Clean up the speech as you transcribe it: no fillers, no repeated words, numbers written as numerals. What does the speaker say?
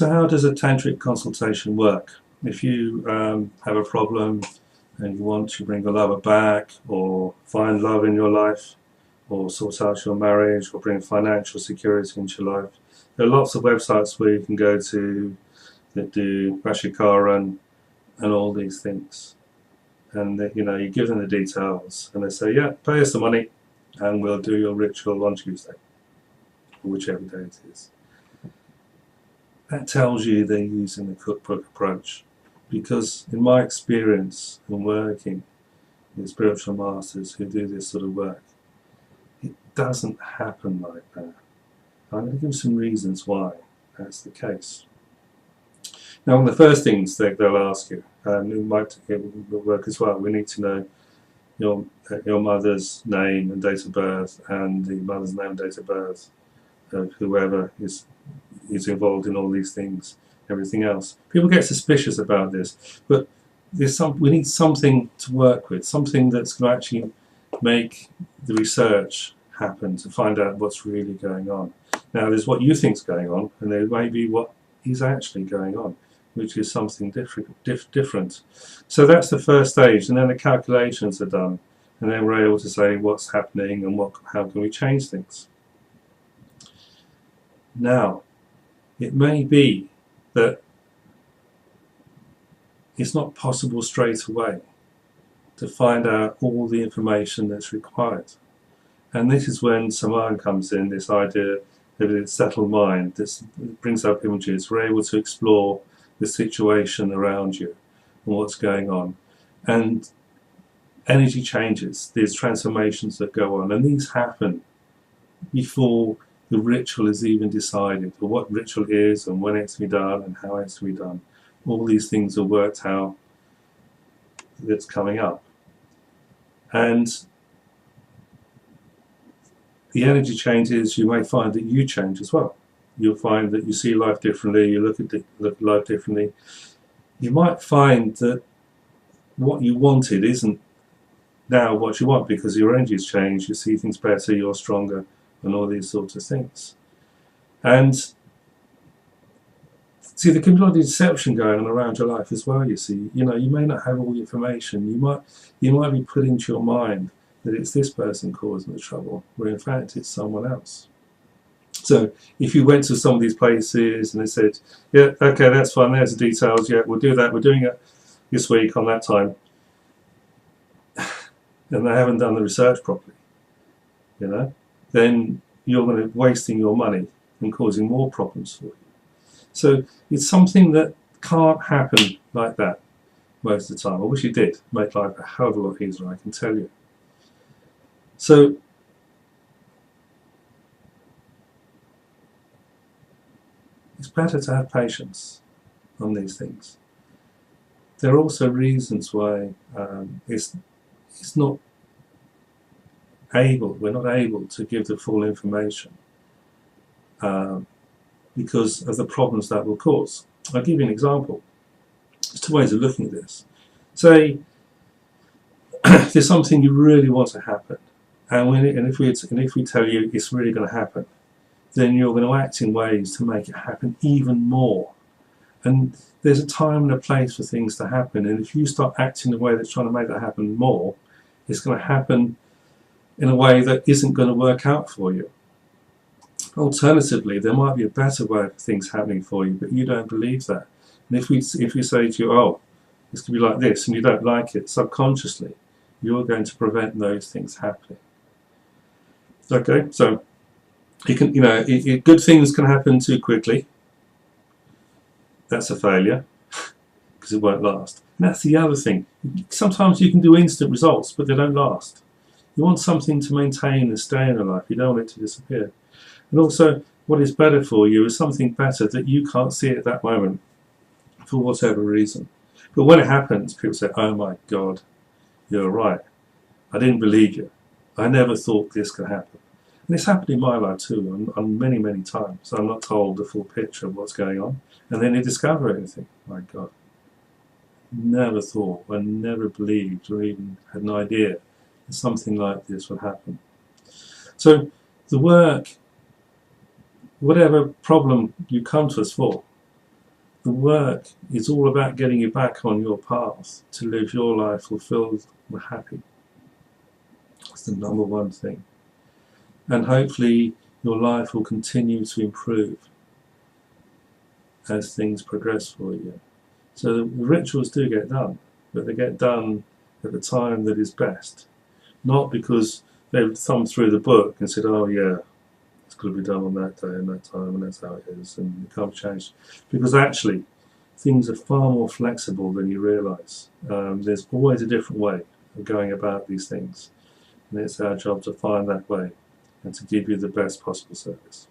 So how does a tantric consultation work? If you have a problem and you want to bring the lover back, or find love in your life, or sort out your marriage, or bring financial security into your life, there are lots of websites where you can go to that do Vashikaran and all these things. And you give them the details, and they say, yeah, pay us the money, and we'll do your ritual on Tuesday, or whichever day it is. That tells you they're using the cookbook approach, because in my experience in working with spiritual masters who do this sort of work, it doesn't happen like that. I'm going to give some reasons why that's the case. Now, one of the first things they'll ask you, and it might work as well, we need to know your mother's name and date of birth, and the mother's name and date of birth of whoever is involved in all these things, everything else. People get suspicious about this, but we need something to work with, something that's going to actually make the research happen to find out what's really going on. Now, there's what you think's going on, and there may be what is actually going on, which is something different. So that's the first stage, and then the calculations are done, and then we're able to say what's happening and how can we change things. Now, it may be that it's not possible straight away to find out all the information that's required. And this is when Samadhi comes in, this idea of a settled mind that brings up images. We're able to explore the situation around you and what's going on. And energy changes, there's transformations that go on, and these happen before the ritual is even decided, or what ritual is and when it's to be done and how it's to be done. All these things are worked out that's coming up. And the energy changes, you may find that you change as well. You'll find that you see life differently, you look at life differently. You might find that what you wanted isn't now what you want, because your energy's changed, you see things better, you're stronger, and all these sorts of things. And see, there can be a lot of deception going on around your life as well, you see. You may not have all the information. You might be put into your mind that it's this person causing the trouble, where in fact it's someone else. So if you went to some of these places and they said, yeah, okay, that's fine, there's the details, yeah, we'll do that, we're doing it this week on that time, and they haven't done the research properly, then you're going to be wasting your money and causing more problems for you. So it's something that can't happen like that most of the time. I wish it did. Make life a hell of a lot easier, I can tell you. So it's better to have patience on these things. There are also reasons why it's not we're not able to give the full information because of the problems that will cause. I'll give you an example. There's two ways of looking at this. Say there's something you really want to happen, and if we tell you it's really going to happen, then you're going to act in ways to make it happen even more. And there's a time and a place for things to happen, and if you start acting in a way that's trying to make that happen more, it's going to happen in a way that isn't going to work out for you. Alternatively, there might be a better way of things happening for you, but you don't believe that. And if we say to you, oh, it's going to be like this, and you don't like it, subconsciously, you're going to prevent those things happening. Okay, so you can, good things can happen too quickly. That's a failure, because it won't last. And that's the other thing. Sometimes you can do instant results, but they don't last. You want something to maintain and stay in your life. You don't want it to disappear. And also, what is better for you is something better that you can't see at that moment, for whatever reason. But when it happens, people say, oh my God, you're right. I didn't believe you. I never thought this could happen. And it's happened in my life too, on many, many times. I'm not told the full picture of what's going on. And then you discover anything. My God. Never thought, I never believed, or even had an idea that something like this would happen. So the work, whatever problem you come to us for, the work is all about getting you back on your path to live your life fulfilled and happy. That's the number one thing. And hopefully your life will continue to improve as things progress for you. So the rituals do get done, but they get done at the time that is best. Not because they've thumbed through the book and said, oh yeah, it's got to be done on that day and that time and that's how it is and you can't change. Because actually things are far more flexible than you realise. There's always a different way of going about these things, and it's our job to find that way and to give you the best possible service.